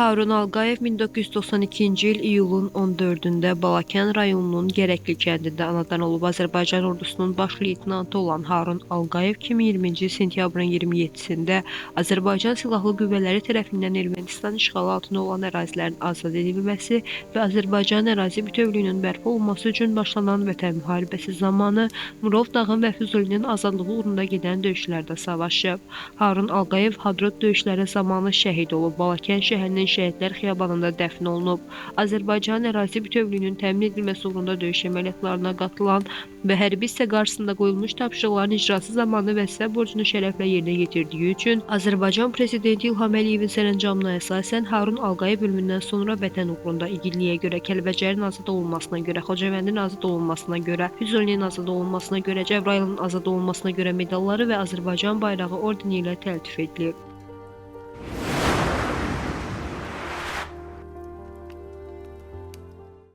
Harun Alqayev 1992-ci il iyulun 14-də Balakən rayonunun Gərəkli kəndində anadan olub. Azərbaycan ordusunun baş leytenantı olan Harun Alqayev 2020-ci il sentyabrın 27-sində Azərbaycan Silahlı Qüvvələri tərəfindən Ermənistan işğalı altında olan ərazilərin azad edilməsi və Azərbaycan ərazi bütövlüyünün bərpa olunması üçün başlanan Vətən müharibəsi zamanı Murov dağın və Füzulinin azadlığı uğrunda gedən döyüşlərdə savaşıb. Harun Alqayev Hadrut döyüşləri zamanı şəhid olub. Balakən şəhərinin Şəhidlər Xiyabanında dəfn olunub. Azərbaycan ərazi bütövlüyünün təmin edilməsi uğrunda döyüş əməliyyatlarına qatılan və hərbi hissə qarşısında qoyulmuş tapşırıqların icrası zamanı vəzifə borcunu şərəflə yerinə yetirdiyi üçün Azərbaycan Prezidenti İlham Əliyevin sərəncamına əsasən Harun Alqayev ölümündən sonra Vətən uğrunda igidliyə görə, Kəlbəcərin azad olunmasına görə, Xocavəndin azad olunmasına görə, Füzulinin azad olunmasına görə, Cəbrayılın azad olunmasına görə medalları və Azərbaycan bayrağı ordeni ilə təltif edilib.